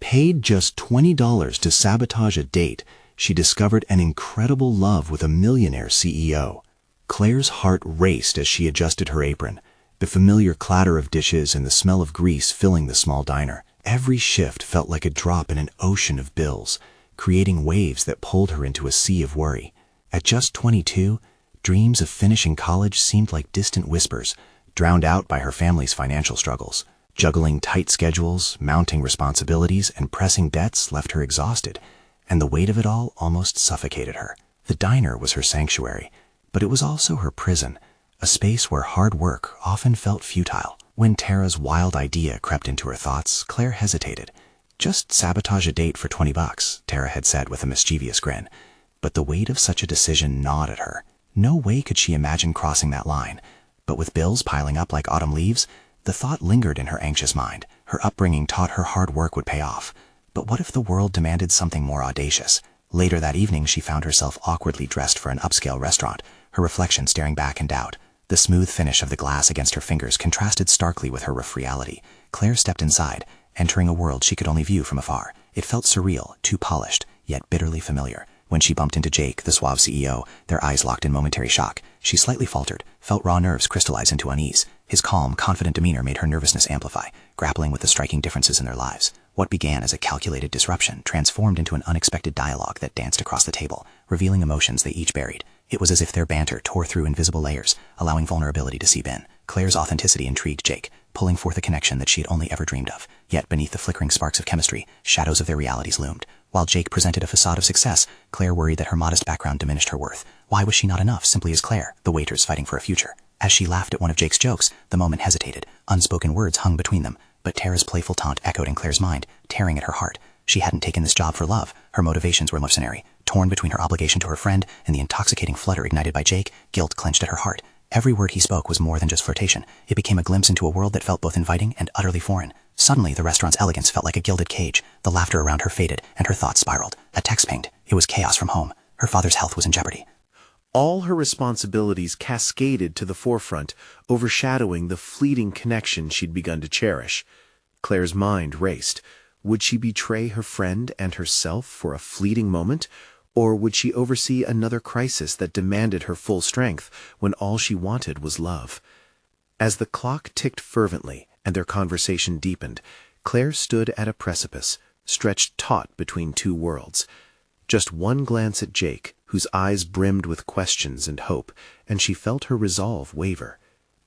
Paid just $20 to sabotage a date, she discovered an incredible love with a millionaire CEO. Claire's heart raced as she adjusted her apron, the familiar clatter of dishes and the smell of grease filling the small diner. Every shift felt like a drop in an ocean of bills, creating waves that pulled her into a sea of worry. At just 22, dreams of finishing college seemed like distant whispers, drowned out by her family's financial struggles. Juggling tight schedules, mounting responsibilities, and pressing debts left her exhausted, and the weight of it all almost suffocated her. The diner was her sanctuary, but it was also her prison, a space where hard work often felt futile. When Tara's wild idea crept into her thoughts, Claire hesitated. Just sabotage a date for $20, Tara had said with a mischievous grin. But the weight of such a decision gnawed at her. No way could she imagine crossing that line. But with bills piling up like autumn leaves, the thought lingered in her anxious mind. Her upbringing taught her hard work would pay off. But what if the world demanded something more audacious? Later that evening, she found herself awkwardly dressed for an upscale restaurant, her reflection staring back in doubt. The smooth finish of the glass against her fingers contrasted starkly with her rough reality. Claire stepped inside, entering a world she could only view from afar. It felt surreal, too polished, yet bitterly familiar. When she bumped into Jake, the suave CEO, their eyes locked in momentary shock. She slightly faltered, felt raw nerves crystallize into unease. His calm, confident demeanor made her nervousness amplify, grappling with the striking differences in their lives. What began as a calculated disruption transformed into an unexpected dialogue that danced across the table, revealing emotions they each buried. It was as if their banter tore through invisible layers, allowing vulnerability to seep in. Claire's authenticity intrigued Jake, pulling forth a connection that she had only ever dreamed of. Yet beneath the flickering sparks of chemistry, shadows of their realities loomed. While Jake presented a facade of success, Claire worried that her modest background diminished her worth. Why was she not enough, simply as Claire, the waitress fighting for a future? As she laughed at one of Jake's jokes, the moment hesitated. Unspoken words hung between them, but Tara's playful taunt echoed in Claire's mind, tearing at her heart. She hadn't taken this job for love. Her motivations were mercenary. Torn between her obligation to her friend and the intoxicating flutter ignited by Jake, guilt clenched at her heart. Every word he spoke was more than just flirtation. It became a glimpse into a world that felt both inviting and utterly foreign. Suddenly, the restaurant's elegance felt like a gilded cage. The laughter around her faded, and her thoughts spiraled. A text pinged. It was chaos from home. Her father's health was in jeopardy. All her responsibilities cascaded to the forefront, overshadowing the fleeting connection she'd begun to cherish. Claire's mind raced. Would she betray her friend and herself for a fleeting moment? Or would she oversee another crisis that demanded her full strength when all she wanted was love? As the clock ticked fervently and their conversation deepened, Claire stood at a precipice, stretched taut between two worlds. Just one glance at Jake, whose eyes brimmed with questions and hope, and she felt her resolve waver.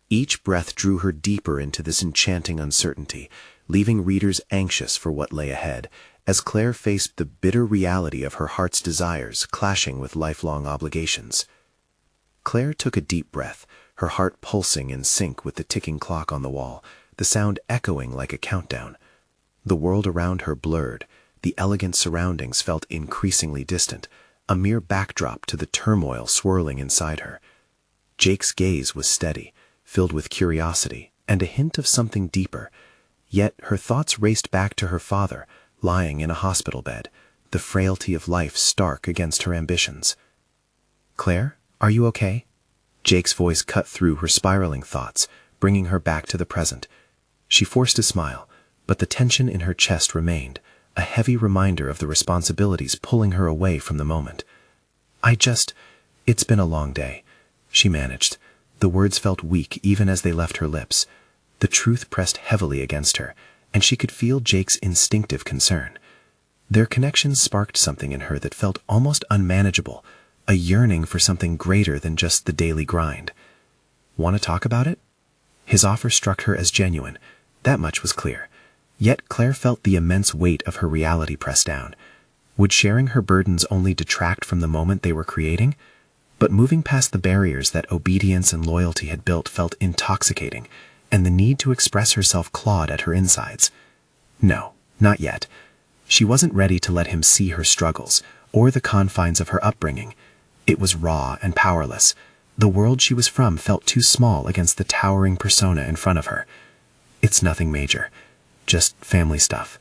Each breath drew her deeper into this enchanting uncertainty, leaving readers anxious for what lay ahead, as Claire faced the bitter reality of her heart's desires clashing with lifelong obligations. Claire took a deep breath, her heart pulsing in sync with the ticking clock on the wall, the sound echoing like a countdown. The world around her blurred, the elegant surroundings felt increasingly distant, a mere backdrop to the turmoil swirling inside her. Jake's gaze was steady, filled with curiosity and a hint of something deeper, yet her thoughts raced back to her father, lying in a hospital bed, the frailty of life stark against her ambitions. "Claire, are you okay?" Jake's voice cut through her spiraling thoughts, bringing her back to the present. She forced a smile, but the tension in her chest remained, a heavy reminder of the responsibilities pulling her away from the moment. It's been a long day," she managed. The words felt weak even as they left her lips. The truth pressed heavily against her, and she could feel Jake's instinctive concern. Their connection sparked something in her that felt almost unmanageable, a yearning for something greater than just the daily grind. "Want to talk about it?" His offer struck her as genuine. That much was clear. Yet Claire felt the immense weight of her reality press down. Would sharing her burdens only detract from the moment they were creating? But moving past the barriers that obedience and loyalty had built felt intoxicating, and the need to express herself clawed at her insides. No, not yet. She wasn't ready to let him see her struggles, or the confines of her upbringing. It was raw and powerless. The world she was from felt too small against the towering persona in front of her. "It's nothing major. Just family stuff."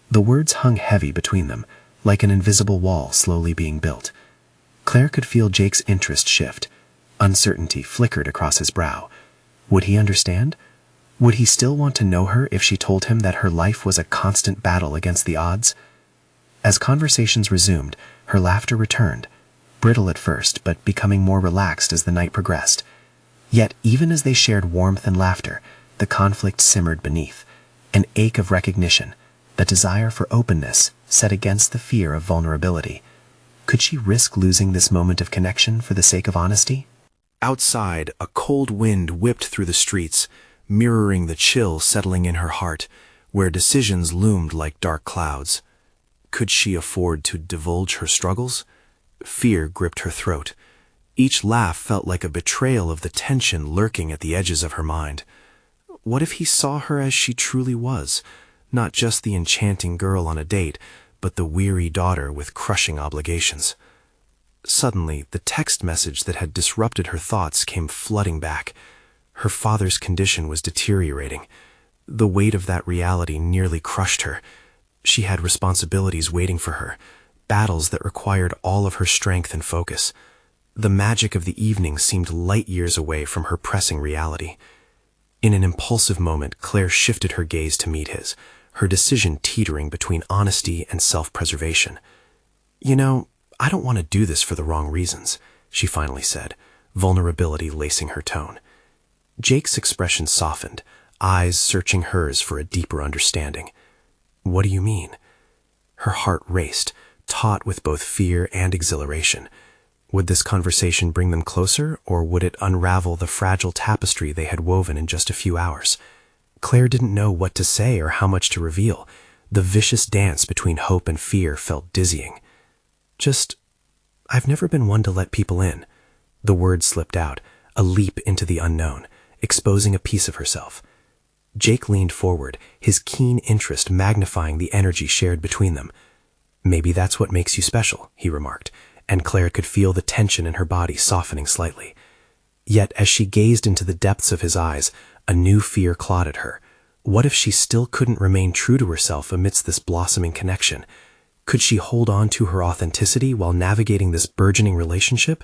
The words hung heavy between them, like an invisible wall slowly being built. Claire could feel Jake's interest shift. Uncertainty flickered across his brow. Would he understand? Would he still want to know her if she told him that her life was a constant battle against the odds? As conversations resumed, her laughter returned, brittle at first, but becoming more relaxed as the night progressed. Yet, even as they shared warmth and laughter, the conflict simmered beneath, an ache of recognition, the desire for openness set against the fear of vulnerability. Could she risk losing this moment of connection for the sake of honesty? Outside, a cold wind whipped through the streets, mirroring the chill settling in her heart, where decisions loomed like dark clouds. Could she afford to divulge her struggles? Fear gripped her throat. Each laugh felt like a betrayal of the tension lurking at the edges of her mind. What if he saw her as she truly was, not just the enchanting girl on a date, but the weary daughter with crushing obligations? Suddenly, the text message that had disrupted her thoughts came flooding back. Her father's condition was deteriorating. The weight of that reality nearly crushed her. She had responsibilities waiting for her, battles that required all of her strength and focus. The magic of the evening seemed light years away from her pressing reality. In an impulsive moment, Claire shifted her gaze to meet his, her decision teetering between honesty and self-preservation. "You know, I don't want to do this for the wrong reasons," she finally said, vulnerability lacing her tone. Jake's expression softened, eyes searching hers for a deeper understanding. "What do you mean?" Her heart raced, taut with both fear and exhilaration. Would this conversation bring them closer, or would it unravel the fragile tapestry they had woven in just a few hours? Claire didn't know what to say or how much to reveal. The vicious dance between hope and fear felt dizzying. "I've never been one to let people in." The word slipped out, a leap into the unknown, exposing a piece of herself. Jake leaned forward, his keen interest magnifying the energy shared between them. "Maybe that's what makes you special," he remarked, and Claire could feel the tension in her body softening slightly. Yet as she gazed into the depths of his eyes, a new fear clawed at her. What if she still couldn't remain true to herself amidst this blossoming connection? Could she hold on to her authenticity while navigating this burgeoning relationship?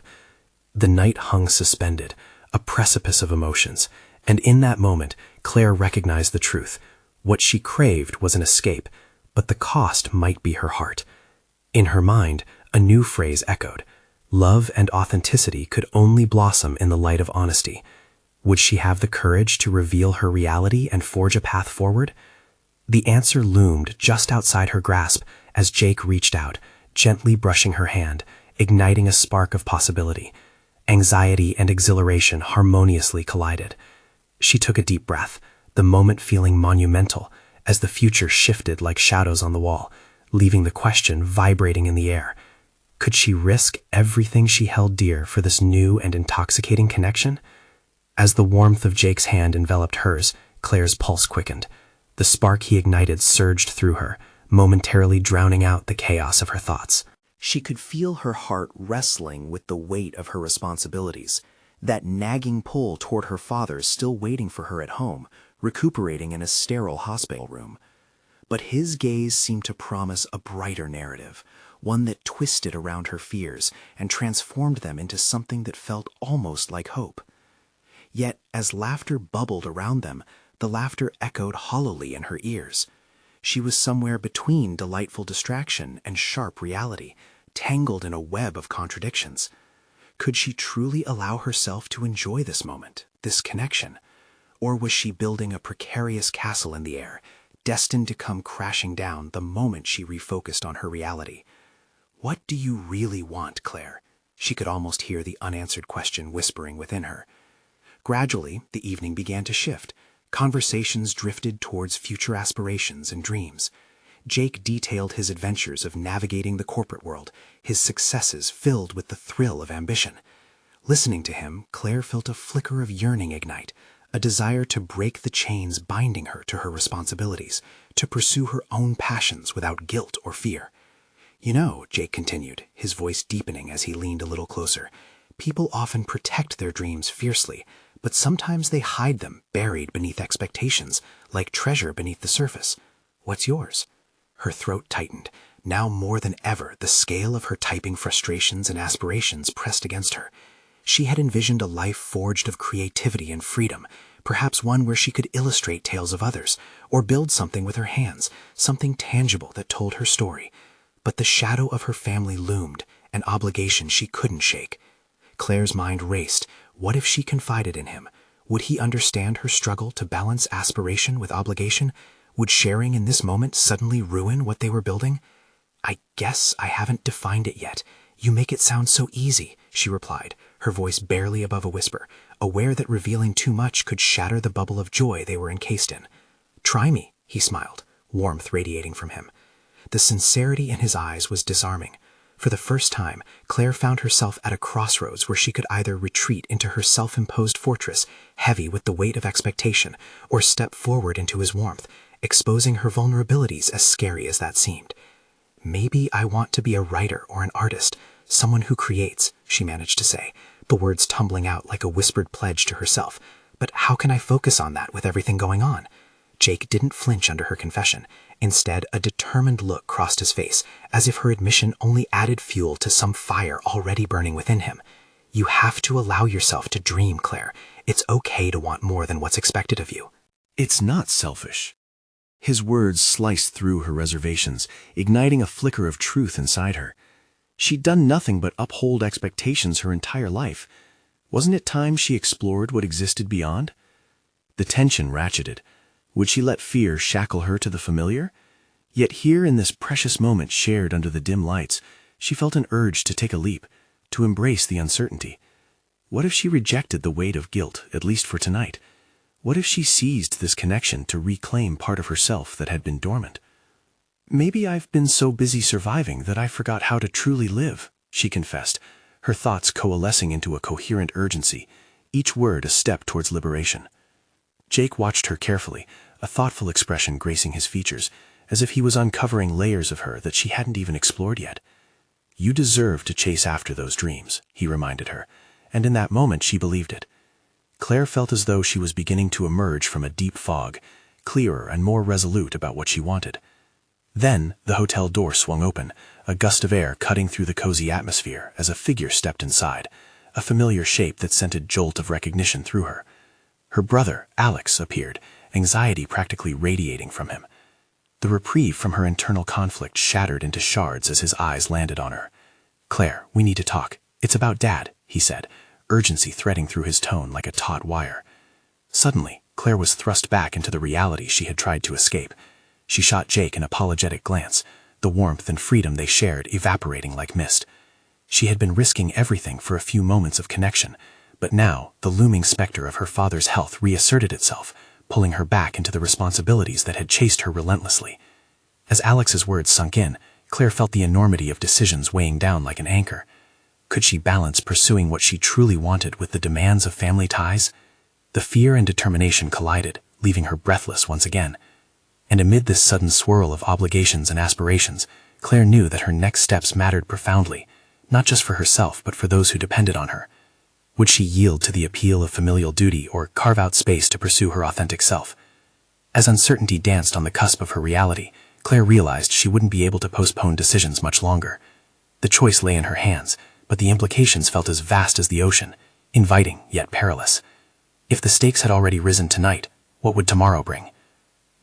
The night hung suspended, a precipice of emotions, and in that moment, Claire recognized the truth. What she craved was an escape, but the cost might be her heart. In her mind, a new phrase echoed. Love and authenticity could only blossom in the light of honesty. Would she have the courage to reveal her reality and forge a path forward? The answer loomed just outside her grasp as Jake reached out, gently brushing her hand, igniting a spark of possibility. Anxiety and exhilaration harmoniously collided. She took a deep breath, the moment feeling monumental, as the future shifted like shadows on the wall, leaving the question vibrating in the air. Could she risk everything she held dear for this new and intoxicating connection? As the warmth of Jake's hand enveloped hers, Claire's pulse quickened. The spark he ignited surged through her, momentarily drowning out the chaos of her thoughts. She could feel her heart wrestling with the weight of her responsibilities, that nagging pull toward her father still waiting for her at home, recuperating in a sterile hospital room. But his gaze seemed to promise a brighter narrative, one that twisted around her fears and transformed them into something that felt almost like hope. Yet, as laughter bubbled around them, the laughter echoed hollowly in her ears. She was somewhere between delightful distraction and sharp reality, tangled in a web of contradictions. Could she truly allow herself to enjoy this moment, this connection? Or was she building a precarious castle in the air, destined to come crashing down the moment she refocused on her reality? "What do you really want, Claire?" She could almost hear the unanswered question whispering within her. Gradually, the evening began to shift. Conversations drifted towards future aspirations and dreams. Jake detailed his adventures of navigating the corporate world, his successes filled with the thrill of ambition. Listening to him, Claire felt a flicker of yearning ignite, a desire to break the chains binding her to her responsibilities, to pursue her own passions without guilt or fear. "You know," Jake continued, his voice deepening as he leaned a little closer, "people often protect their dreams fiercely, but sometimes they hide them buried beneath expectations, like treasure beneath the surface. What's yours?" Her throat tightened. Now more than ever, the scale of her typing frustrations and aspirations pressed against her. She had envisioned a life forged of creativity and freedom, perhaps one where she could illustrate tales of others, or build something with her hands, something tangible that told her story. But the shadow of her family loomed, an obligation she couldn't shake. Claire's mind raced. What if she confided in him? Would he understand her struggle to balance aspiration with obligation? Would sharing in this moment suddenly ruin what they were building? "I guess I haven't defined it yet. You make it sound so easy," she replied, her voice barely above a whisper, aware that revealing too much could shatter the bubble of joy they were encased in. "Try me," he smiled, warmth radiating from him. The sincerity in his eyes was disarming. For the first time, Claire found herself at a crossroads where she could either retreat into her self-imposed fortress, heavy with the weight of expectation, or step forward into his warmth, exposing her vulnerabilities, as scary as that seemed. "Maybe I want to be a writer or an artist, someone who creates," she managed to say, the words tumbling out like a whispered pledge to herself. "But how can I focus on that with everything going on?" Jake didn't flinch under her confession. Instead, a determined look crossed his face, as if her admission only added fuel to some fire already burning within him. "You have to allow yourself to dream, Claire. It's okay to want more than what's expected of you." It's not selfish. His words sliced through her reservations, igniting a flicker of truth inside her. She'd done nothing but uphold expectations her entire life. Wasn't it time she explored what existed beyond? The tension ratcheted. Would she let fear shackle her to the familiar? Yet here in this precious moment shared under the dim lights, she felt an urge to take a leap, to embrace the uncertainty. What if she rejected the weight of guilt, at least for tonight? What if she seized this connection to reclaim part of herself that had been dormant? "Maybe I've been so busy surviving that I forgot how to truly live," she confessed, her thoughts coalescing into a coherent urgency, each word a step towards liberation. Jake watched her carefully, a thoughtful expression gracing his features, as if he was uncovering layers of her that she hadn't even explored yet. "You deserve to chase after those dreams," he reminded her, and in that moment she believed it. Claire felt as though she was beginning to emerge from a deep fog, clearer and more resolute about what she wanted. Then the hotel door swung open, a gust of air cutting through the cozy atmosphere as a figure stepped inside, a familiar shape that sent a jolt of recognition through her. Her brother, Alex, appeared, anxiety practically radiating from him. The reprieve from her internal conflict shattered into shards as his eyes landed on her. "Claire, we need to talk. It's about Dad," he said, urgency threading through his tone like a taut wire. Suddenly, Claire was thrust back into the reality she had tried to escape. She shot Jake an apologetic glance, the warmth and freedom they shared evaporating like mist. She had been risking everything for a few moments of connection, but now the looming specter of her father's health reasserted itself, pulling her back into the responsibilities that had chased her relentlessly. As Alex's words sunk in, Claire felt the enormity of decisions weighing down like an anchor. Could she balance pursuing what she truly wanted with the demands of family ties? The fear and determination collided, leaving her breathless once again. And amid this sudden swirl of obligations and aspirations, Claire knew that her next steps mattered profoundly, not just for herself but for those who depended on her. Would she yield to the appeal of familial duty or carve out space to pursue her authentic self? As uncertainty danced on the cusp of her reality, Claire realized she wouldn't be able to postpone decisions much longer. The choice lay in her hands, but the implications felt as vast as the ocean, inviting yet perilous. If the stakes had already risen tonight, what would tomorrow bring?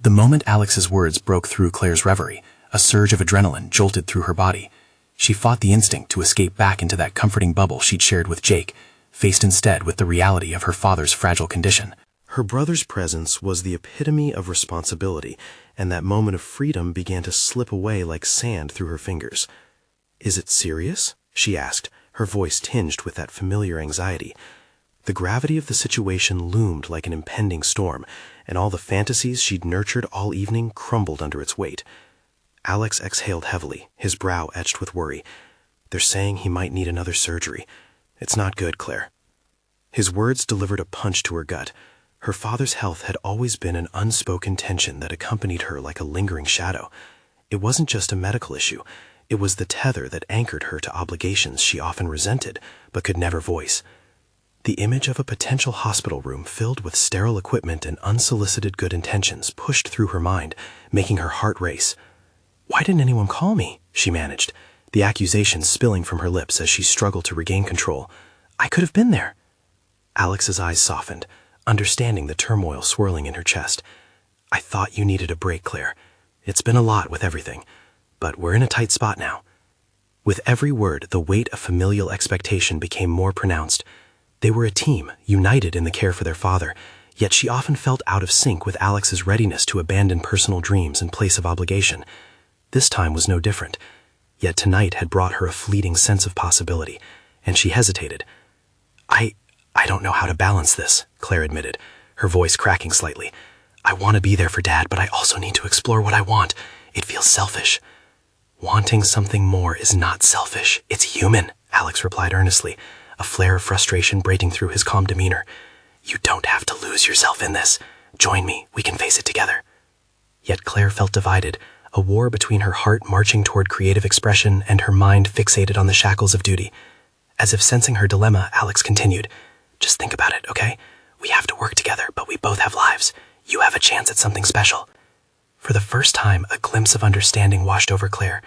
The moment Alex's words broke through Claire's reverie, a surge of adrenaline jolted through her body. She fought the instinct to escape back into that comforting bubble she'd shared with Jake, faced instead with the reality of her father's fragile condition. Her brother's presence was the epitome of responsibility, and that moment of freedom began to slip away like sand through her fingers. "Is it serious?" she asked, her voice tinged with that familiar anxiety. The gravity of the situation loomed like an impending storm, and all the fantasies she'd nurtured all evening crumbled under its weight. Alex exhaled heavily, his brow etched with worry. "They're saying he might need another surgery. It's not good, Claire." His words delivered a punch to her gut. Her father's health had always been an unspoken tension that accompanied her like a lingering shadow. It wasn't just a medical issue. It was the tether that anchored her to obligations she often resented, but could never voice. The image of a potential hospital room filled with sterile equipment and unsolicited good intentions pushed through her mind, making her heart race. "Why didn't anyone call me?" she managed, the accusation spilling from her lips as she struggled to regain control. "I could have been there." Alex's eyes softened, understanding the turmoil swirling in her chest. "I thought you needed a break, Claire. It's been a lot with everything, but we're in a tight spot now." With every word, the weight of familial expectation became more pronounced. They were a team, united in the care for their father, yet she often felt out of sync with Alex's readiness to abandon personal dreams in place of obligation. This time was no different, yet tonight had brought her a fleeting sense of possibility, and she hesitated. I don't know how to balance this," Claire admitted, her voice cracking slightly. "I want to be there for Dad, but I also need to explore what I want. It feels selfish." "Wanting something more is not selfish. It's human," Alex replied earnestly, a flare of frustration breaking through his calm demeanor. "You don't have to lose yourself in this. Join me. We can face it together." Yet Claire felt divided, a war between her heart marching toward creative expression and her mind fixated on the shackles of duty. As if sensing her dilemma, Alex continued, "Just think about it, okay? We have to work together, but we both have lives. You have a chance at something special." For the first time, a glimpse of understanding washed over Claire.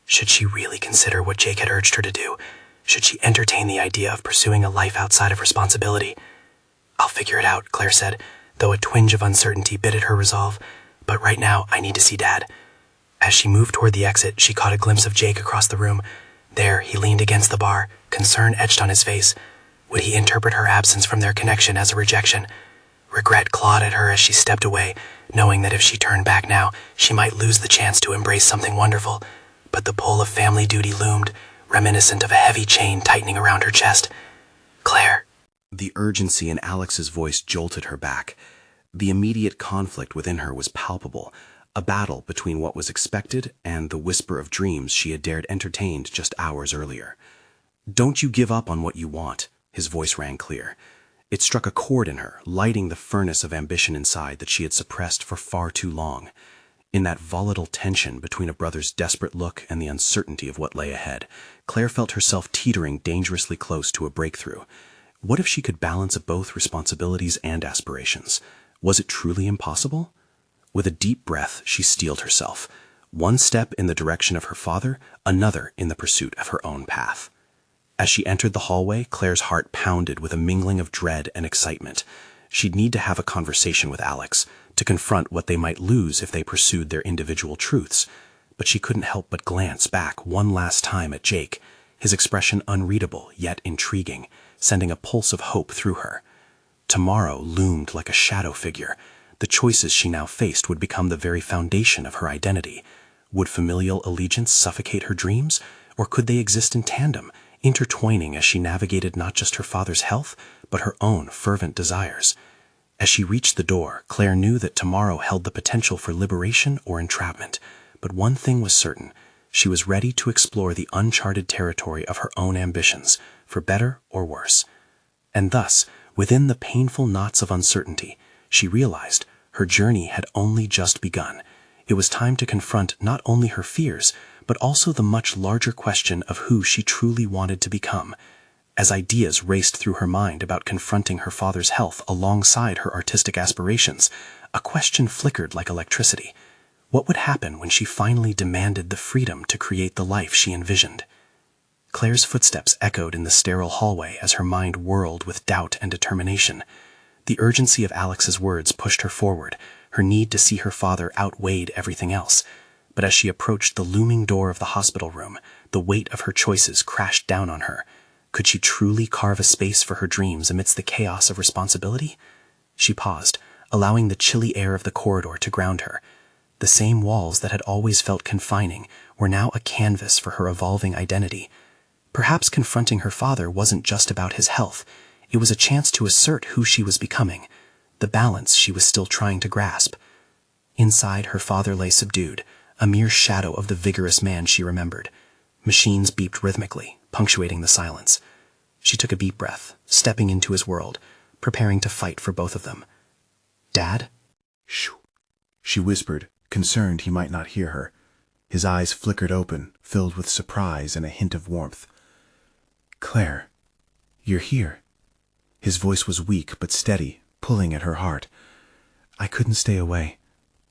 Should she really consider what Jake had urged her to do? Should she entertain the idea of pursuing a life outside of responsibility? "I'll figure it out," Claire said, though a twinge of uncertainty bitted her resolve. "But right now, I need to see Dad." As she moved toward the exit, she caught a glimpse of Jake across the room. There, he leaned against the bar, concern etched on his face. Would he interpret her absence from their connection as a rejection? Regret clawed at her as she stepped away, knowing that if she turned back now, she might lose the chance to embrace something wonderful. But the pull of family duty loomed, reminiscent of a heavy chain tightening around her chest. "Claire." The urgency in Alex's voice jolted her back. The immediate conflict within her was palpable, a battle between what was expected and the whisper of dreams she had dared entertain just hours earlier. "Don't you give up on what you want," his voice rang clear. It struck a chord in her, lighting the furnace of ambition inside that she had suppressed for far too long. In that volatile tension between a brother's desperate look and the uncertainty of what lay ahead, Claire felt herself teetering dangerously close to a breakthrough. What if she could balance both responsibilities and aspirations? Was it truly impossible? With a deep breath, she steeled herself. One step in the direction of her father, another in the pursuit of her own path. As she entered the hallway, Claire's heart pounded with a mingling of dread and excitement. She'd need to have a conversation with Alex, to confront what they might lose if they pursued their individual truths. But she couldn't help but glance back one last time at Jake, his expression unreadable yet intriguing, sending a pulse of hope through her. Tomorrow loomed like a shadow figure. The choices she now faced would become the very foundation of her identity. Would familial allegiance suffocate her dreams, or could they exist in tandem, intertwining as she navigated not just her father's health, but her own fervent desires? As she reached the door, Claire knew that tomorrow held the potential for liberation or entrapment. But one thing was certain: she was ready to explore the uncharted territory of her own ambitions, for better or worse. And thus, within the painful knots of uncertainty, she realized her journey had only just begun. It was time to confront not only her fears, but also the much larger question of who she truly wanted to become. As ideas raced through her mind about confronting her father's health alongside her artistic aspirations, a question flickered like electricity. What would happen when she finally demanded the freedom to create the life she envisioned? Claire's footsteps echoed in the sterile hallway as her mind whirled with doubt and determination. The urgency of Alex's words pushed her forward. Her need to see her father outweighed everything else. But as she approached the looming door of the hospital room, the weight of her choices crashed down on her. Could she truly carve a space for her dreams amidst the chaos of responsibility? She paused, allowing the chilly air of the corridor to ground her. The same walls that had always felt confining were now a canvas for her evolving identity. Perhaps confronting her father wasn't just about his health. It was a chance to assert who she was becoming, the balance she was still trying to grasp. Inside, her father lay subdued, a mere shadow of the vigorous man she remembered. Machines beeped rhythmically, punctuating the silence. She took a deep breath, stepping into his world, preparing to fight for both of them. "Dad?" "Shh," she whispered, concerned he might not hear her. His eyes flickered open, filled with surprise and a hint of warmth. "Claire, you're here." His voice was weak but steady, pulling at her heart. "I couldn't stay away.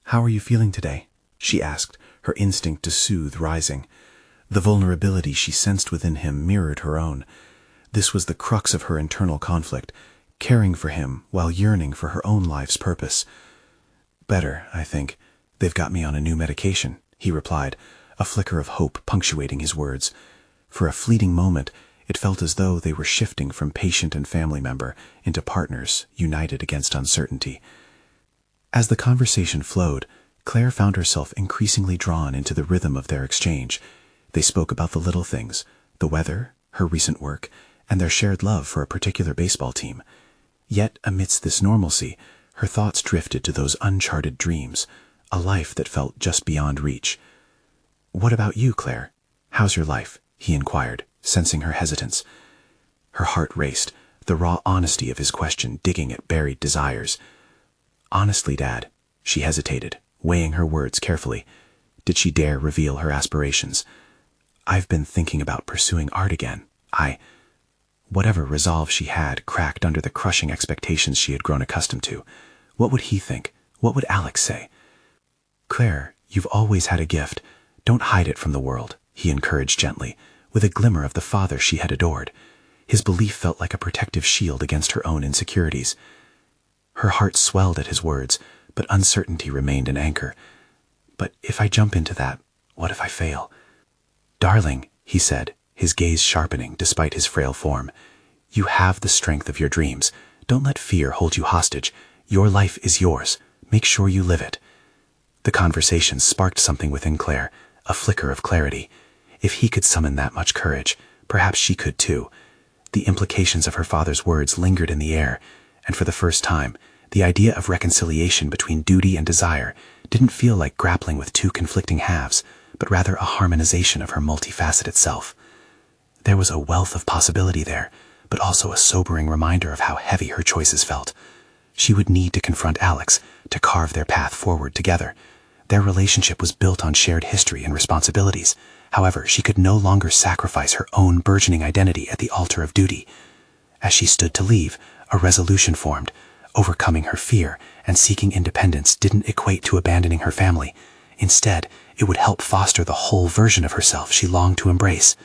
How are you feeling today?" she asked, her instinct to soothe rising. The vulnerability she sensed within him mirrored her own. This was the crux of her internal conflict. caring for him while yearning for her own life's purpose. "Better, I think. They've got me on a new medication," he replied, a flicker of hope punctuating his words. For a fleeting moment, it felt as though they were shifting from patient and family member into partners united against uncertainty. As the conversation flowed, Claire found herself increasingly drawn into the rhythm of their exchange. They spoke about the little things, the weather, her recent work, and their shared love for a particular baseball team. Yet, amidst this normalcy, her thoughts drifted to those uncharted dreams, a life that felt just beyond reach. "What about you, Claire? How's your life?" he inquired, sensing her hesitance. Her heart raced, the raw honesty of his question digging at buried desires. "Honestly, Dad," she hesitated, weighing her words carefully. Did she dare reveal her aspirations? "I've been thinking about pursuing art again. Whatever resolve she had cracked under the crushing expectations she had grown accustomed to. What would he think? What would Alex say? "Claire, you've always had a gift. Don't hide it from the world," he encouraged gently, with a glimmer of the father she had adored. His belief felt like a protective shield against her own insecurities. Her heart swelled at his words, but uncertainty remained an anchor. "But if I jump into that, what if I fail?" "Darling," he said, his gaze sharpening despite his frail form, "you have the strength of your dreams. Don't let fear hold you hostage. Your life is yours. Make sure you live it." The conversation sparked something within Claire, a flicker of clarity. If he could summon that much courage, perhaps she could too. The implications of her father's words lingered in the air, and for the first time, the idea of reconciliation between duty and desire didn't feel like grappling with two conflicting halves, but rather a harmonization of her multifaceted self. There was a wealth of possibility there, but also a sobering reminder of how heavy her choices felt. She would need to confront Alex, to carve their path forward together. Their relationship was built on shared history and responsibilities. However, she could no longer sacrifice her own burgeoning identity at the altar of duty. As she stood to leave, a resolution formed. Overcoming her fear and seeking independence didn't equate to abandoning her family. Instead, it would help foster the whole version of herself she longed to embrace.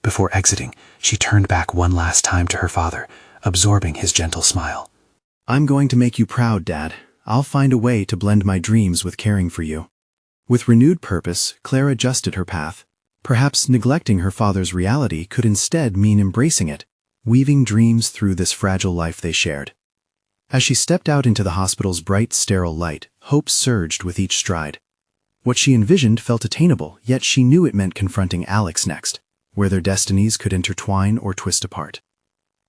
Before exiting, she turned back one last time to her father, absorbing his gentle smile. "I'm going to make you proud, Dad. I'll find a way to blend my dreams with caring for you." With renewed purpose, Claire adjusted her path. Perhaps neglecting her father's reality could instead mean embracing it, weaving dreams through this fragile life they shared. As she stepped out into the hospital's bright, sterile light, hope surged with each stride. What she envisioned felt attainable, yet she knew it meant confronting Alex next, where their destinies could intertwine or twist apart.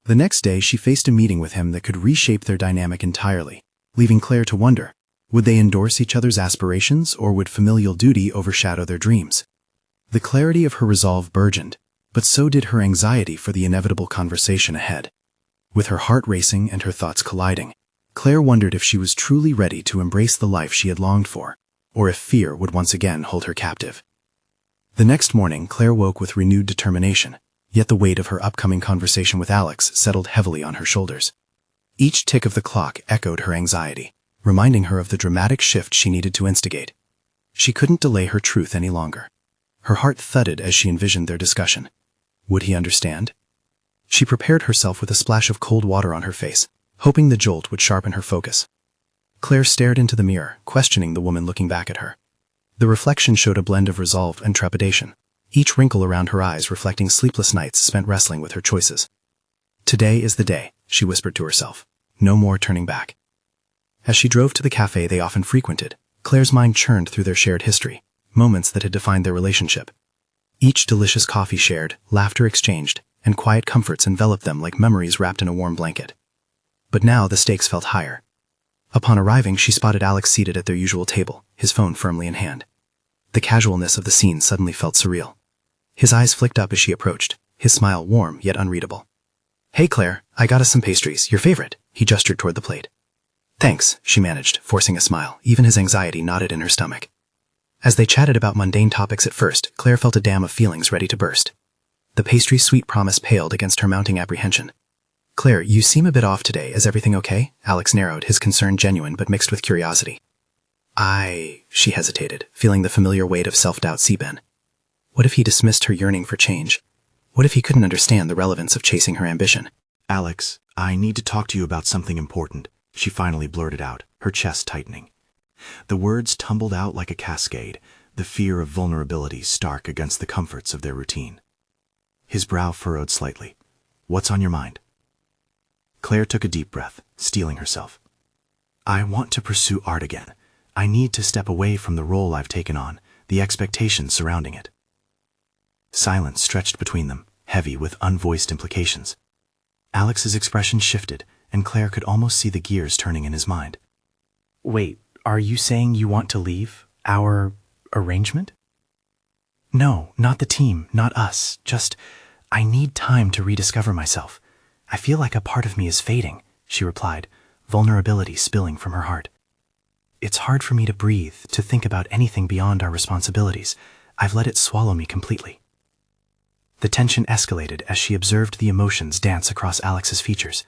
The next day, she faced a meeting with him that could reshape their dynamic entirely, leaving Claire to wonder, would they endorse each other's aspirations or would familial duty overshadow their dreams? The clarity of her resolve burgeoned, but so did her anxiety for the inevitable conversation ahead. With her heart racing and her thoughts colliding, Claire wondered if she was truly ready to embrace the life she had longed for, or if fear would once again hold her captive. The next morning, Claire woke with renewed determination, yet the weight of her upcoming conversation with Alex settled heavily on her shoulders. Each tick of the clock echoed her anxiety, reminding her of the dramatic shift she needed to instigate. She couldn't delay her truth any longer. Her heart thudded as she envisioned their discussion. Would he understand? She prepared herself with a splash of cold water on her face, hoping the jolt would sharpen her focus. Claire stared into the mirror, questioning the woman looking back at her. The reflection showed a blend of resolve and trepidation, each wrinkle around her eyes reflecting sleepless nights spent wrestling with her choices. "Today is the day," she whispered to herself. "No more turning back." As she drove to the cafe they often frequented, Claire's mind churned through their shared history, moments that had defined their relationship. Each delicious coffee shared, laughter exchanged, and quiet comforts enveloped them like memories wrapped in a warm blanket. But now the stakes felt higher. Upon arriving, she spotted Alex seated at their usual table, his phone firmly in hand. The casualness of the scene suddenly felt surreal. His eyes flicked up as she approached, his smile warm yet unreadable. "Hey Claire, I got us some pastries, your favorite," he gestured toward the plate. "Thanks," she managed, forcing a smile, even his anxiety knotted in her stomach. As they chatted about mundane topics at first, Claire felt a dam of feelings ready to burst. The pastry's sweet promise paled against her mounting apprehension. "Claire, you seem a bit off today. Is everything okay?" Alex narrowed, his concern genuine but mixed with curiosity. She hesitated, feeling the familiar weight of self-doubt seep in. What if he dismissed her yearning for change? What if he couldn't understand the relevance of chasing her ambition? "Alex, I need to talk to you about something important," she finally blurted out, her chest tightening. The words tumbled out like a cascade, the fear of vulnerability stark against the comforts of their routine. His brow furrowed slightly. "What's on your mind?" Claire took a deep breath, steeling herself. "I want to pursue art again. I need to step away from the role I've taken on, the expectations surrounding it." Silence stretched between them, heavy with unvoiced implications. Alex's expression shifted, and Claire could almost see the gears turning in his mind. "Wait, are you saying you want to leave our arrangement?" "No, not the team, not us. Just, I need time to rediscover myself. I feel like a part of me is fading," she replied, vulnerability spilling from her heart. "It's hard for me to breathe, to think about anything beyond our responsibilities. I've let it swallow me completely." The tension escalated as she observed the emotions dance across Alex's features.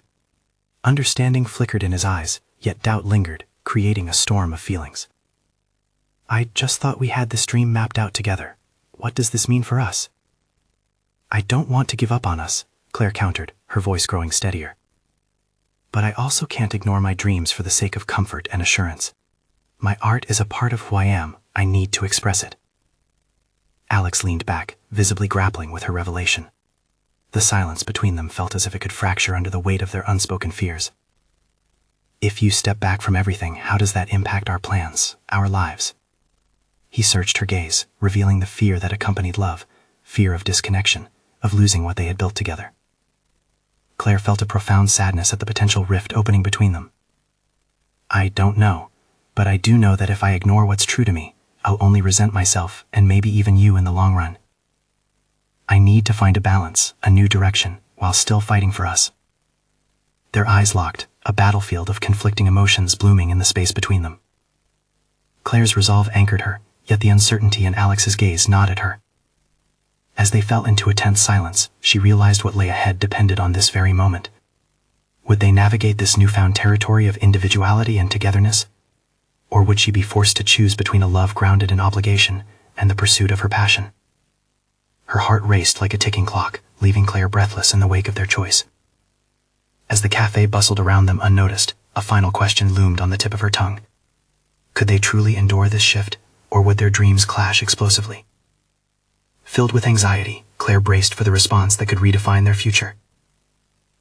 Understanding flickered in his eyes, yet doubt lingered, creating a storm of feelings. "I just thought we had this dream mapped out together. What does this mean for us?" "I don't want to give up on us," Claire countered, her voice growing steadier. "But I also can't ignore my dreams for the sake of comfort and assurance. My art is a part of who I am. I need to express it." Alex leaned back, visibly grappling with her revelation. The silence between them felt as if it could fracture under the weight of their unspoken fears. "If you step back from everything, how does that impact our plans, our lives?" He searched her gaze, revealing the fear that accompanied love, fear of disconnection, of losing what they had built together. Claire felt a profound sadness at the potential rift opening between them. "I don't know, but I do know that if I ignore what's true to me, I'll only resent myself and maybe even you in the long run. I need to find a balance, a new direction, while still fighting for us." Their eyes locked, a battlefield of conflicting emotions blooming in the space between them. Claire's resolve anchored her, yet the uncertainty in Alex's gaze gnawed her. As they fell into a tense silence, she realized what lay ahead depended on this very moment. Would they navigate this newfound territory of individuality and togetherness? Or would she be forced to choose between a love grounded in obligation and the pursuit of her passion? Her heart raced like a ticking clock, leaving Claire breathless in the wake of their choice. As the cafe bustled around them unnoticed, a final question loomed on the tip of her tongue. Could they truly endure this shift, or would their dreams clash explosively? Filled with anxiety, Claire braced for the response that could redefine their future.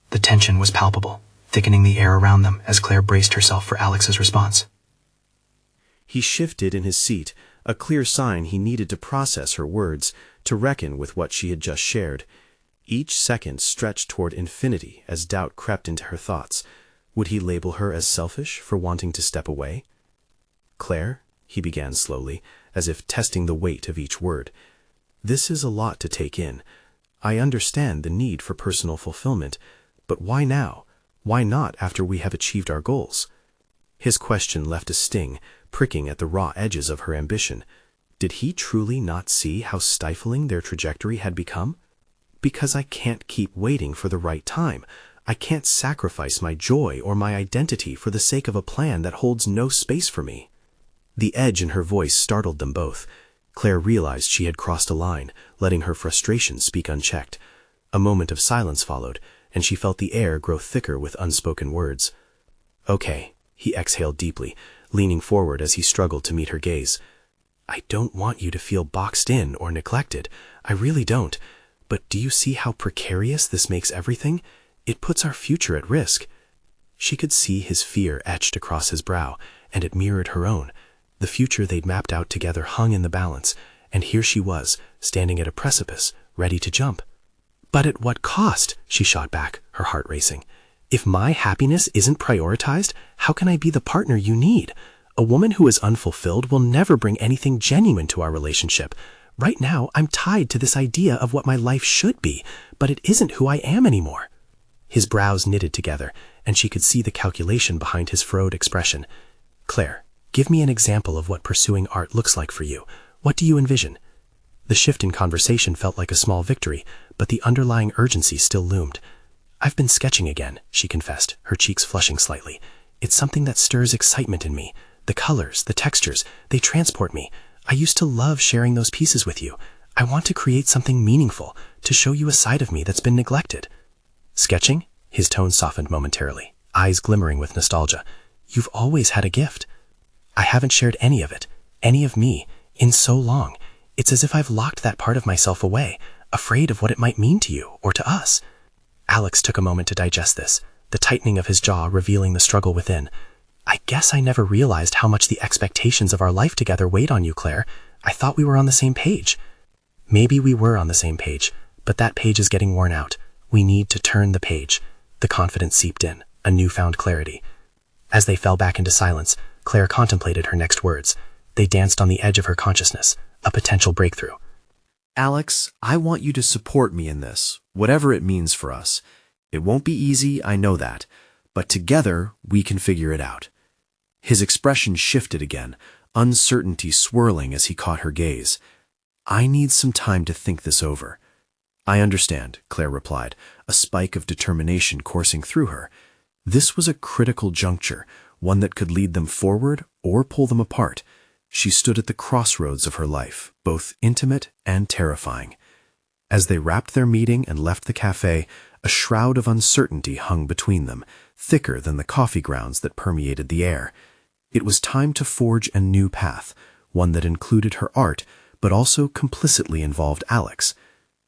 The tension was palpable, thickening the air around them as Claire braced herself for Alex's response. He shifted in his seat, a clear sign he needed to process her words, to reckon with what she had just shared. Each second stretched toward infinity as doubt crept into her thoughts. Would he label her as selfish for wanting to step away? "Claire," he began slowly, as if testing the weight of each word, "this is a lot to take in. I understand the need for personal fulfillment, but why now? Why not after we have achieved our goals?" His question left a sting, pricking at the raw edges of her ambition. Did he truly not see how stifling their trajectory had become? "Because I can't keep waiting for the right time. I can't sacrifice my joy or my identity for the sake of a plan that holds no space for me." The edge in her voice startled them both. Claire realized she had crossed a line, letting her frustration speak unchecked. A moment of silence followed, and she felt the air grow thicker with unspoken words. "Okay," he exhaled deeply, leaning forward as he struggled to meet her gaze. "I don't want you to feel boxed in or neglected. I really don't. But do you see how precarious this makes everything? It puts our future at risk." She could see his fear etched across his brow, and it mirrored her own. The future they'd mapped out together hung in the balance, and here she was, standing at a precipice, ready to jump. "But at what cost?" she shot back, her heart racing. "If my happiness isn't prioritized, how can I be the partner you need? A woman who is unfulfilled will never bring anything genuine to our relationship. Right now, I'm tied to this idea of what my life should be, but it isn't who I am anymore." His brows knitted together, and she could see the calculation behind his furrowed expression. "Claire, give me an example of what pursuing art looks like for you. What do you envision?" The shift in conversation felt like a small victory, but the underlying urgency still loomed. "I've been sketching again," she confessed, her cheeks flushing slightly. "It's something that stirs excitement in me. The colors, the textures, they transport me. I used to love sharing those pieces with you. I want to create something meaningful, to show you a side of me that's been neglected." "Sketching?" His tone softened momentarily, eyes glimmering with nostalgia. "You've always had a gift. I haven't shared any of it, any of me, in so long. It's as if I've locked that part of myself away, afraid of what it might mean to you or to us." Alex took a moment to digest this, the tightening of his jaw revealing the struggle within. "I guess I never realized how much the expectations of our life together weighed on you, Claire. I thought we were on the same page." "Maybe we were on the same page, but that page is getting worn out. We need to turn the page." The confidence seeped in, a newfound clarity. As they fell back into silence, Claire contemplated her next words. They danced on the edge of her consciousness, a potential breakthrough. "Alex, I want you to support me in this, whatever it means for us. It won't be easy, I know that, but together we can figure it out." His expression shifted again, uncertainty swirling as he caught her gaze. "I need some time to think this over." "I understand," Claire replied, a spike of determination coursing through her. This was a critical juncture, one that could lead them forward or pull them apart. She stood at the crossroads of her life, both intimate and terrifying. As they wrapped their meeting and left the cafe, a shroud of uncertainty hung between them, thicker than the coffee grounds that permeated the air. It was time to forge a new path, one that included her art, but also complicitly involved Alex.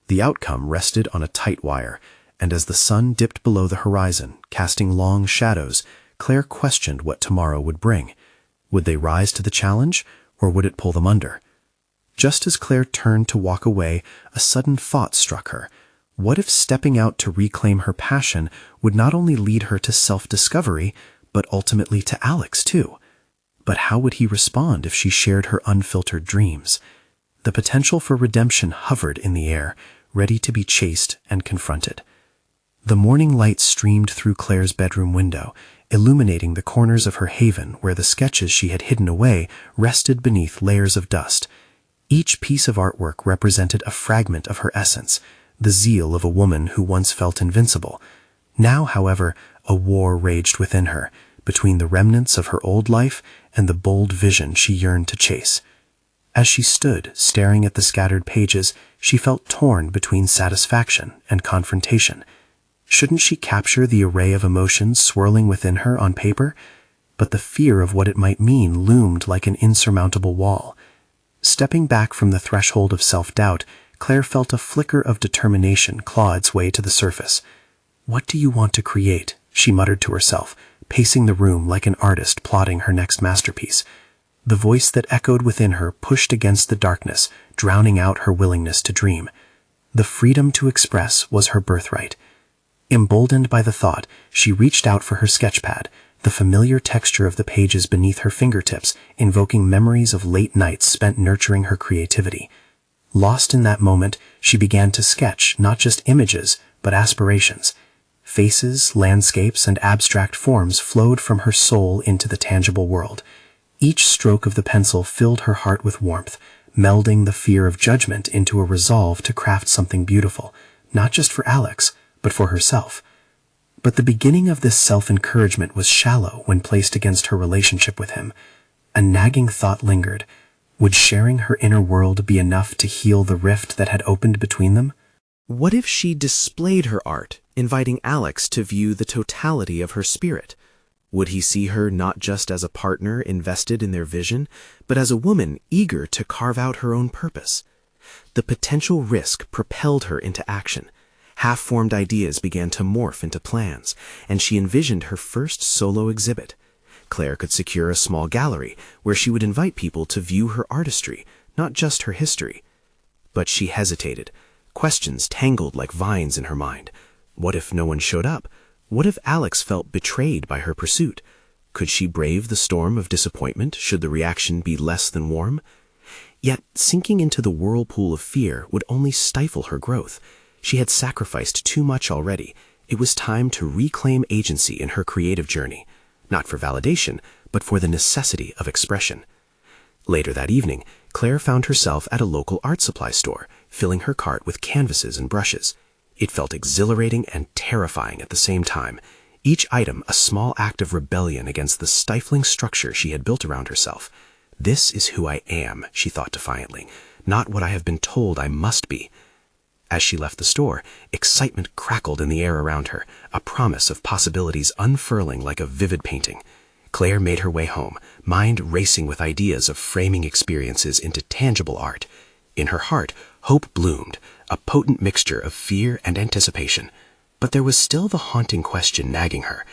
The outcome rested on a tight wire, and as the sun dipped below the horizon, casting long shadows, Claire questioned what tomorrow would bring. Would they rise to the challenge, or would it pull them under? Just as Claire turned to walk away, a sudden thought struck her. What if stepping out to reclaim her passion would not only lead her to self-discovery, but ultimately to Alex too? But how would he respond if she shared her unfiltered dreams? The potential for redemption hovered in the air, ready to be chased and confronted. The morning light streamed through Claire's bedroom window, illuminating the corners of her haven where the sketches she had hidden away rested beneath layers of dust. Each piece of artwork represented a fragment of her essence, the zeal of a woman who once felt invincible. Now, however, a war raged within her, between the remnants of her old life and the bold vision she yearned to chase. As she stood, staring at the scattered pages, she felt torn between satisfaction and confrontation. Shouldn't she capture the array of emotions swirling within her on paper? But the fear of what it might mean loomed like an insurmountable wall. Stepping back from the threshold of self-doubt, Claire felt a flicker of determination claw its way to the surface. "What do you want to create?" she muttered to herself, pacing the room like an artist plotting her next masterpiece. The voice that echoed within her pushed against the darkness, drowning out her willingness to dream. The freedom to express was her birthright. Emboldened by the thought, she reached out for her sketchpad, the familiar texture of the pages beneath her fingertips invoking memories of late nights spent nurturing her creativity. Lost in that moment, she began to sketch not just images, but aspirations. Faces, landscapes, and abstract forms flowed from her soul into the tangible world. Each stroke of the pencil filled her heart with warmth, melding the fear of judgment into a resolve to craft something beautiful, not just for Alex, but for herself. But the beginning of this self-encouragement was shallow when placed against her relationship with him. A nagging thought lingered. Would sharing her inner world be enough to heal the rift that had opened between them? What if she displayed her art, inviting Alex to view the totality of her spirit? Would he see her not just as a partner invested in their vision, but as a woman eager to carve out her own purpose? The potential risk propelled her into action. Half-formed ideas began to morph into plans, and she envisioned her first solo exhibit. Claire could secure a small gallery where she would invite people to view her artistry, not just her history. But she hesitated. Questions tangled like vines in her mind. What if no one showed up? What if Alex felt betrayed by her pursuit? Could she brave the storm of disappointment should the reaction be less than warm? Yet, sinking into the whirlpool of fear would only stifle her growth. She had sacrificed too much already. It was time to reclaim agency in her creative journey, not for validation, but for the necessity of expression. Later that evening, Claire found herself at a local art supply store, filling her cart with canvases and brushes. It felt exhilarating and terrifying at the same time, each item a small act of rebellion against the stifling structure she had built around herself. "This is who I am," she thought defiantly, "not what I have been told I must be." As she left the store, excitement crackled in the air around her, a promise of possibilities unfurling like a vivid painting. Claire made her way home, mind racing with ideas of framing experiences into tangible art. In her heart, hope bloomed, a potent mixture of fear and anticipation. But there was still the haunting question nagging her.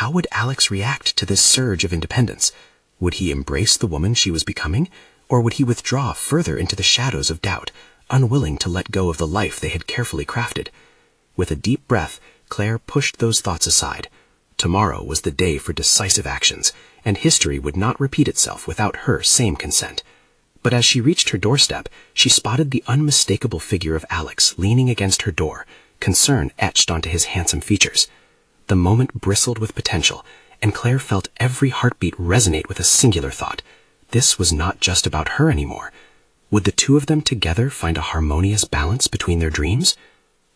How would Alex react to this surge of independence? Would he embrace the woman she was becoming, or would he withdraw further into the shadows of doubt, unwilling to let go of the life they had carefully crafted? With a deep breath, Claire pushed those thoughts aside. Tomorrow was the day for decisive actions, and history would not repeat itself without her same consent. But as she reached her doorstep, she spotted the unmistakable figure of Alex leaning against her door, concern etched onto his handsome features. The moment bristled with potential, and Claire felt every heartbeat resonate with a singular thought. This was not just about her anymore. Would the two of them together find a harmonious balance between their dreams?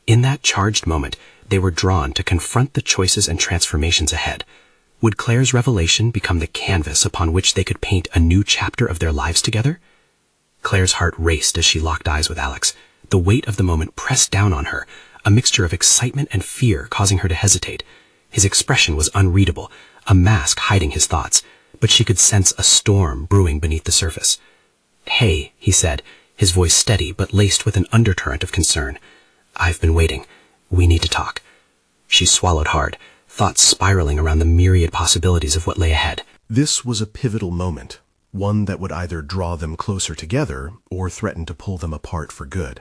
In that charged moment, they were drawn to confront the choices and transformations ahead. Would Claire's revelation become the canvas upon which they could paint a new chapter of their lives together? Claire's heart raced as she locked eyes with Alex. The weight of the moment pressed down on her, a mixture of excitement and fear causing her to hesitate. His expression was unreadable, a mask hiding his thoughts, but she could sense a storm brewing beneath the surface. "Hey," he said, his voice steady but laced with an undercurrent of concern. "I've been waiting. We need to talk." She swallowed hard, thoughts spiraling around the myriad possibilities of what lay ahead. This was a pivotal moment, one that would either draw them closer together or threaten to pull them apart for good.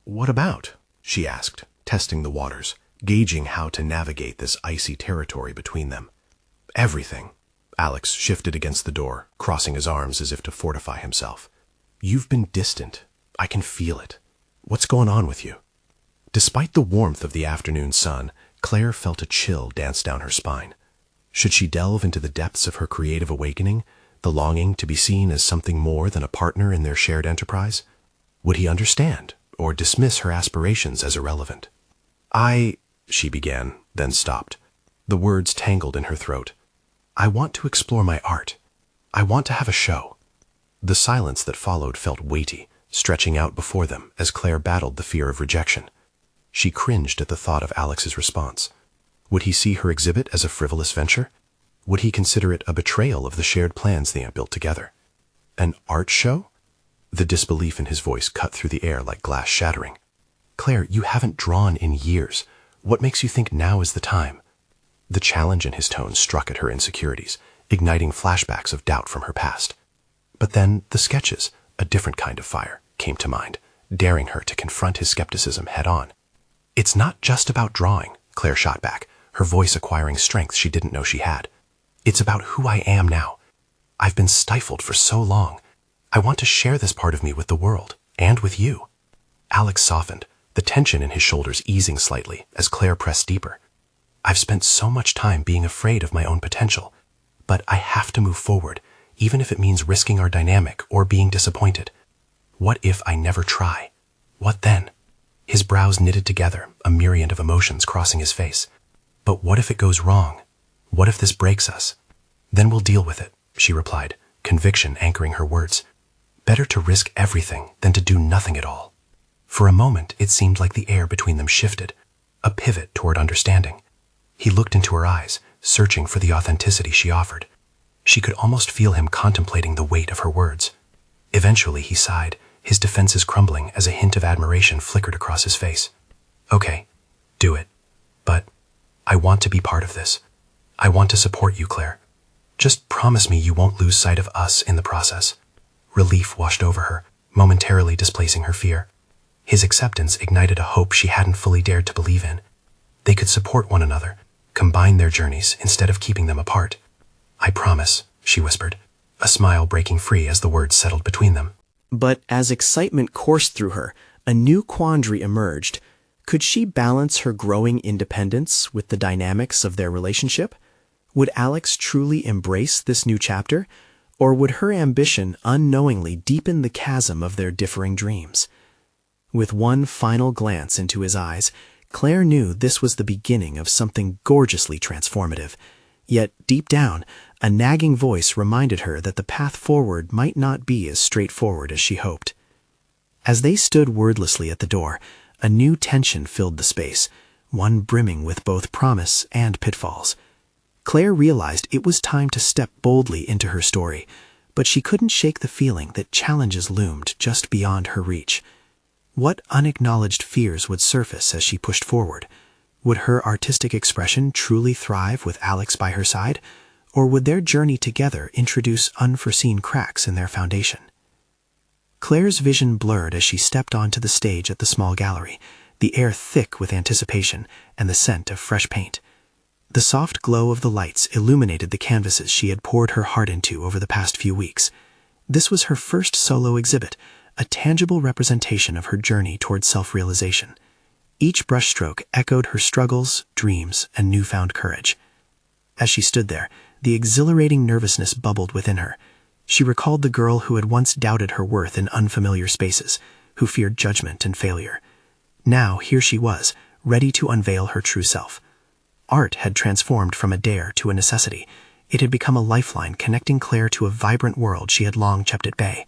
"What about?" she asked, testing the waters, gauging how to navigate this icy territory between them. "Everything." Alex shifted against the door, crossing his arms as if to fortify himself. "You've been distant. I can feel it. What's going on with you?" Despite the warmth of the afternoon sun, Claire felt a chill dance down her spine. Should she delve into the depths of her creative awakening, the longing to be seen as something more than a partner in their shared enterprise? Would he understand, or dismiss her aspirations as irrelevant? She began, then stopped. The words tangled in her throat. "I want to explore my art. I want to have a show." The silence that followed felt weighty, stretching out before them as Claire battled the fear of rejection. She cringed at the thought of Alex's response. Would he see her exhibit as a frivolous venture? Would he consider it a betrayal of the shared plans they had built together? An art show? The disbelief in his voice cut through the air like glass shattering. "Claire, you haven't drawn in years. What makes you think now is the time?" The challenge in his tone struck at her insecurities, igniting flashbacks of doubt from her past. But then the sketches, a different kind of fire, came to mind, daring her to confront his skepticism head-on. "It's not just about drawing," Claire shot back, her voice acquiring strength she didn't know she had. "It's about who I am now. I've been stifled for so long. I want to share this part of me with the world, and with you." Alex softened, the tension in his shoulders easing slightly as Claire pressed deeper. "I've spent so much time being afraid of my own potential, but I have to move forward, even if it means risking our dynamic or being disappointed. What if I never try? What then?" His brows knitted together, a myriad of emotions crossing his face. "But what if it goes wrong? What if this breaks us?" "Then we'll deal with it," she replied, conviction anchoring her words. "Better to risk everything than to do nothing at all." For a moment, it seemed like the air between them shifted, a pivot toward understanding. He looked into her eyes, searching for the authenticity she offered. She could almost feel him contemplating the weight of her words. Eventually, he sighed, his defenses crumbling as a hint of admiration flickered across his face. "Okay, do it. But I want to be part of this. I want to support you, Claire. Just promise me you won't lose sight of us in the process." Relief washed over her, momentarily displacing her fear. His acceptance ignited a hope she hadn't fully dared to believe in. They could support one another, combine their journeys instead of keeping them apart. "I promise," she whispered, a smile breaking free as the words settled between them. But as excitement coursed through her, a new quandary emerged. Could she balance her growing independence with the dynamics of their relationship? Would Alex truly embrace this new chapter, or would her ambition unknowingly deepen the chasm of their differing dreams? With one final glance into his eyes, Claire knew this was the beginning of something gorgeously transformative. Yet, deep down, a nagging voice reminded her that the path forward might not be as straightforward as she hoped. As they stood wordlessly at the door, A new tension filled the space, one brimming with both promise and pitfalls. Claire realized it was time to step boldly into her story, but she couldn't shake the feeling that challenges loomed just beyond her reach. What unacknowledged fears would surface as she pushed forward? Would her artistic expression truly thrive with Alex by her side, or would their journey together introduce unforeseen cracks in their foundation? Claire's vision blurred as she stepped onto the stage at the small gallery, the air thick with anticipation and the scent of fresh paint. The soft glow of the lights illuminated the canvases she had poured her heart into over the past few weeks. This was her first solo exhibit, a tangible representation of her journey toward self-realization. Each brushstroke echoed her struggles, dreams, and newfound courage. As she stood there, the exhilarating nervousness bubbled within her. She recalled the girl who had once doubted her worth in unfamiliar spaces, who feared judgment and failure. Now, here she was, ready to unveil her true self. Art had transformed from a dare to a necessity. It had become a lifeline connecting Claire to a vibrant world she had long kept at bay.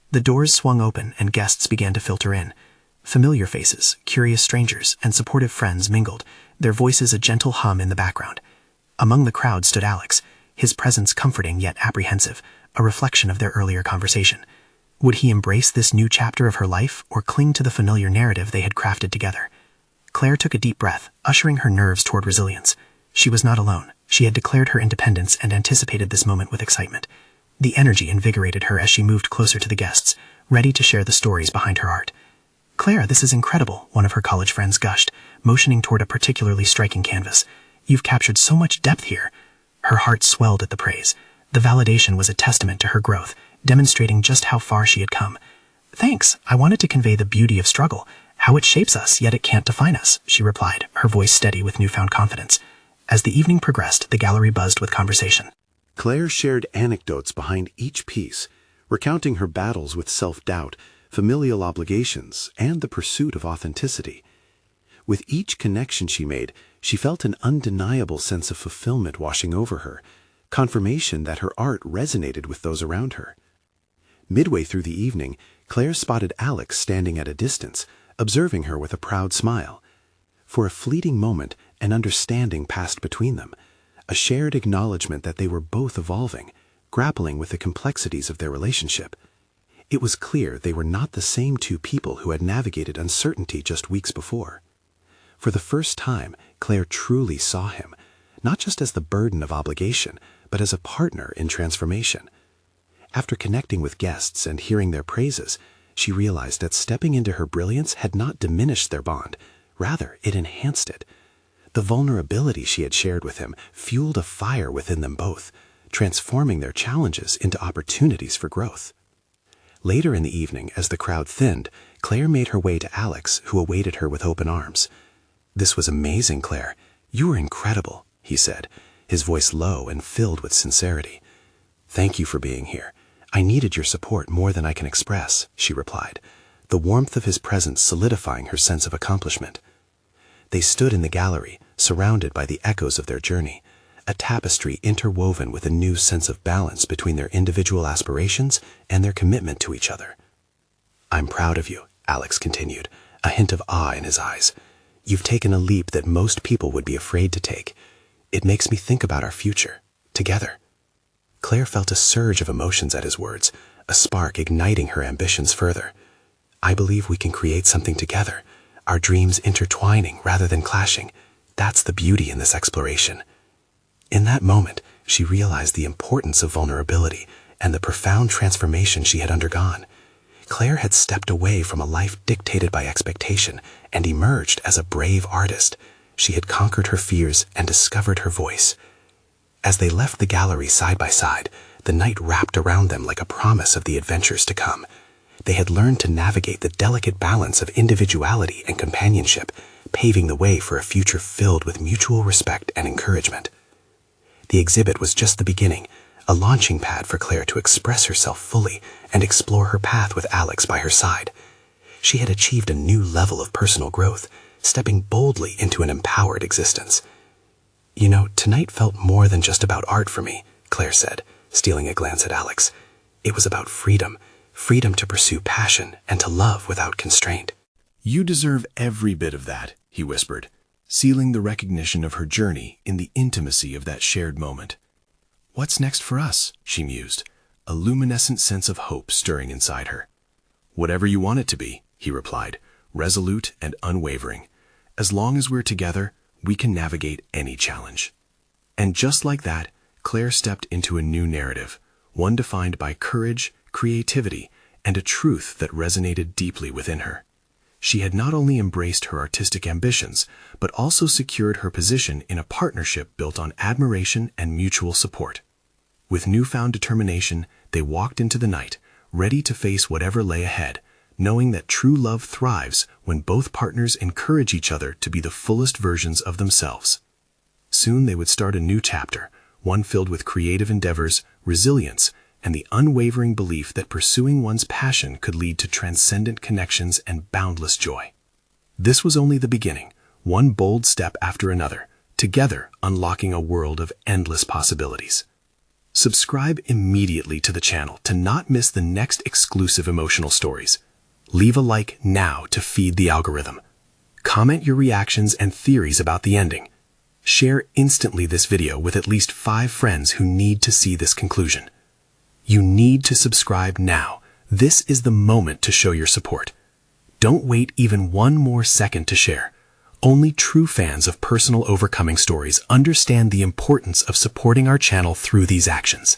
The doors swung open and guests began to filter in. Familiar faces, curious strangers, and supportive friends mingled, their voices a gentle hum in the background. Among the crowd stood Alex, his presence comforting yet apprehensive, a reflection of their earlier conversation. Would he embrace this new chapter of her life or cling to the familiar narrative they had crafted together? Claire took a deep breath, ushering her nerves toward resilience. She was not alone. She had declared her independence and anticipated this moment with excitement. The energy invigorated her as she moved closer to the guests, ready to share the stories behind her art. "Claire, this is incredible," one of her college friends gushed, motioning toward a particularly striking canvas. "You've captured so much depth here." Her heart swelled at the praise. The validation was a testament to her growth, demonstrating just how far she had come. "Thanks. I wanted to convey the beauty of struggle, how it shapes us, yet it can't define us," she replied, her voice steady with newfound confidence. As the evening progressed, the gallery buzzed with conversation. Claire shared anecdotes behind each piece, recounting her battles with self-doubt, familial obligations, and the pursuit of authenticity. With each connection she made, she felt an undeniable sense of fulfillment washing over her, confirmation that her art resonated with those around her. Midway through the evening, Claire spotted Alex standing at a distance, observing her with a proud smile. For a fleeting moment, an understanding passed between them, a shared acknowledgement that they were both evolving, grappling with the complexities of their relationship. It was clear they were not the same two people who had navigated uncertainty just weeks before. For the first time, Claire truly saw him, not just as the burden of obligation, but as a partner in transformation. After connecting with guests and hearing their praises, she realized that stepping into her brilliance had not diminished their bond. Rather, it enhanced it. The vulnerability she had shared with him fueled a fire within them both, transforming their challenges into opportunities for growth. Later in the evening, as the crowd thinned, Claire made her way to Alex, who awaited her with open arms. "This was amazing, Claire. You were incredible," he said, his voice low and filled with sincerity. "Thank you for being here. I needed your support more than I can express," she replied, the warmth of his presence solidifying her sense of accomplishment. They stood in the gallery, surrounded by the echoes of their journey, a tapestry interwoven with a new sense of balance between their individual aspirations and their commitment to each other. "I'm proud of you," Alex continued, a hint of awe in his eyes. "You've taken a leap that most people would be afraid to take. It makes me think about our future, together." Claire felt a surge of emotions at his words, a spark igniting her ambitions further. "I believe we can create something together, our dreams intertwining rather than clashing. That's the beauty in this exploration." In that moment, she realized the importance of vulnerability and the profound transformation she had undergone. Claire had stepped away from a life dictated by expectation and emerged as a brave artist. She had conquered her fears and discovered her voice. As they left the gallery side by side, the night wrapped around them like a promise of the adventures to come. They had learned to navigate the delicate balance of individuality and companionship, paving the way for a future filled with mutual respect and encouragement. The exhibit was just the beginning, a launching pad for Claire to express herself fully and explore her path with Alex by her side. She had achieved a new level of personal growth, stepping boldly into an empowered existence. "You know, tonight felt more than just about art for me," Claire said, stealing a glance at Alex. "It was about freedom, freedom to pursue passion and to love without constraint." "You deserve every bit of that," he whispered, sealing the recognition of her journey in the intimacy of that shared moment. "What's next for us?" she mused, a luminescent sense of hope stirring inside her. "Whatever you want it to be," he replied, resolute and unwavering. "As long as we're together, we can navigate any challenge." And just like that, Claire stepped into a new narrative, one defined by courage, creativity, and a truth that resonated deeply within her. She had not only embraced her artistic ambitions, but also secured her position in a partnership built on admiration and mutual support. With newfound determination, they walked into the night, ready to face whatever lay ahead, knowing that true love thrives when both partners encourage each other to be the fullest versions of themselves. Soon they would start a new chapter, one filled with creative endeavors, resilience, and the unwavering belief that pursuing one's passion could lead to transcendent connections and boundless joy. This was only the beginning, one bold step after another, together unlocking a world of endless possibilities. Subscribe immediately to the channel to not miss the next exclusive emotional stories. Leave a like now to feed the algorithm. Comment your reactions and theories about the ending. Share instantly this video with at least 5 friends who need to see this conclusion. You need to subscribe now. This is the moment to show your support. Don't wait even one more second to share. Only true fans of personal overcoming stories understand the importance of supporting our channel through these actions.